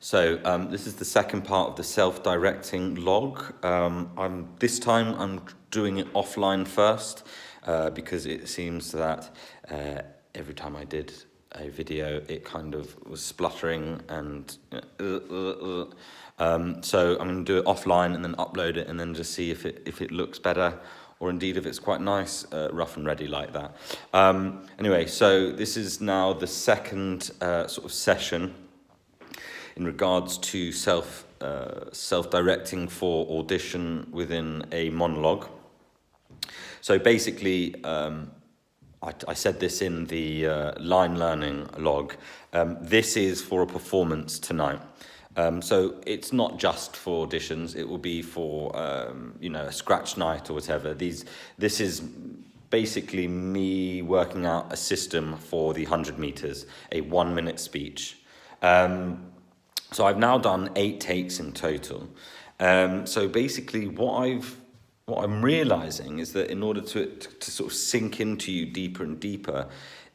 This is the second part of the self-directing log. This time I'm doing it offline first because it seems that every time I did a video it kind of was spluttering and so I'm going to do it offline and then upload it and then just see if it looks better, or indeed if it's quite nice, rough and ready like that. Anyway, so this is now the second sort of session in regards to self-directing for audition within a monologue. So basically, I said this in the line learning log. This is for a performance tonight. So it's not just for auditions. It will be for a scratch night or whatever. This is basically me working out a system for the 100 meters, a 1 minute speech. So I've now done 8 takes in total. So basically what I'm realizing is that in order to sort of sink into you deeper and deeper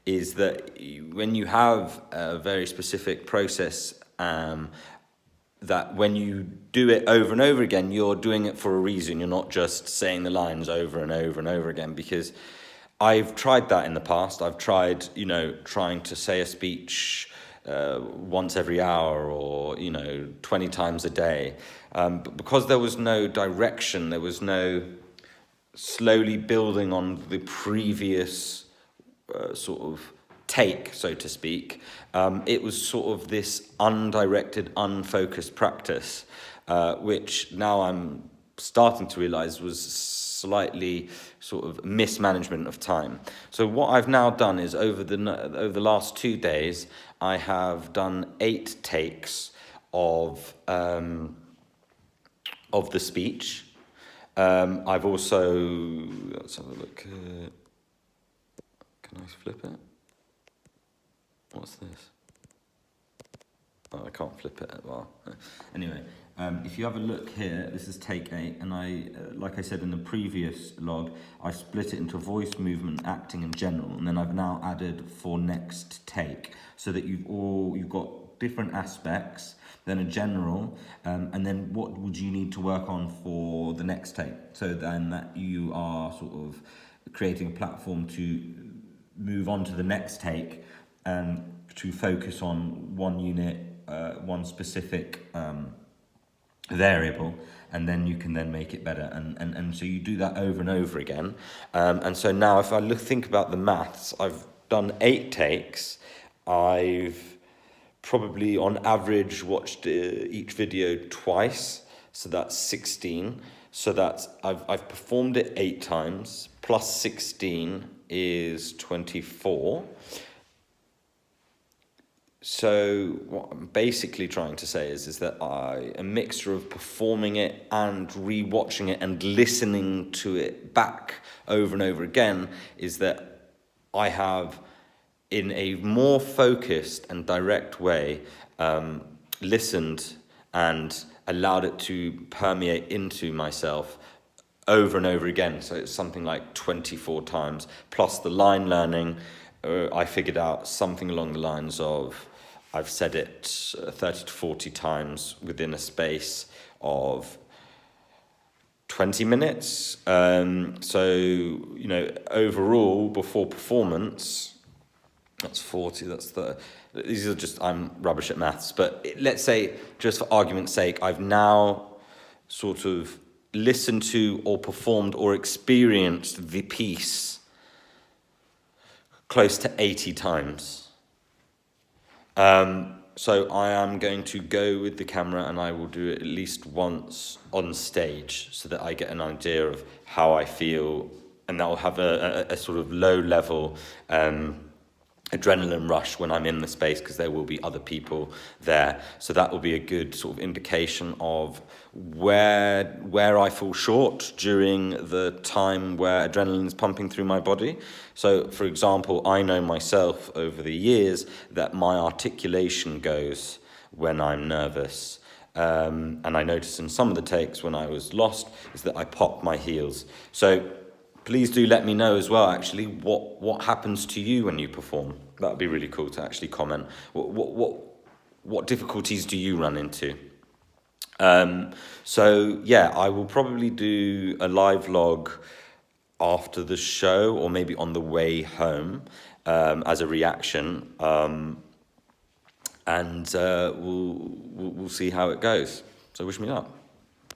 is that when you have a very specific process, that when you do it over and over again, you're doing it for a reason. You're not just saying the lines over and over and over again, because I've tried that in the past. I've tried, trying to say a speech once every hour or 20 times a day, but because there was no direction, there was no slowly building on the previous sort of take, so to speak, it was sort of this undirected, unfocused practice, which now I'm starting to realize was slightly sort of mismanagement of time. So what I've now done is over the last 2 days, I have done 8 takes of the speech. I've also, let's have a look. Can I flip it? What's this? Oh, I can't flip it. Well, anyway, if you have a look here, this is take 8, and like I said in the previous log, I split it into voice, movement, acting, and general, and then I've now added for next take, so that you've got different aspects, then a general, and then what would you need to work on for the next take, so then that you are sort of creating a platform to move on to the next take and to focus on one unit, one specific variable, and then you can then make it better, and so you do that over and over again. And so now if I think about the maths, I've done 8 takes. I've probably on average watched each video twice, so that's 16. So that's I've performed it 8 times, plus 16 is 24. So what I'm basically trying to say is that a mixture of performing it and rewatching it and listening to it back over and over again is that I have, in a more focused and direct way, listened and allowed it to permeate into myself over and over again. So it's something like 24 times, plus the line learning. I figured out something along the lines of, I've said it 30 to 40 times within a space of 20 minutes. So, overall, before performance, that's 40, these are just, I'm rubbish at maths, but let's say, just for argument's sake, I've now sort of listened to or performed or experienced the piece close to 80 times. So I am going to go with the camera and I will do it at least once on stage so that I get an idea of how I feel, and that will have a sort of low level adrenaline rush when I'm in the space, because there will be other people there. So that will be a good sort of indication of where I fall short during the time where adrenaline is pumping through my body. So, for example, I know myself over the years that my articulation goes when I'm nervous. And I noticed in some of the takes when I was lost is that I pop my heels. So please do let me know as well, actually, what happens to you when you perform. That would be really cool to actually comment. what difficulties do you run into? So yeah, I will probably do a live log after the show, or maybe on the way home, as a reaction, and we'll see how it goes. So wish me luck.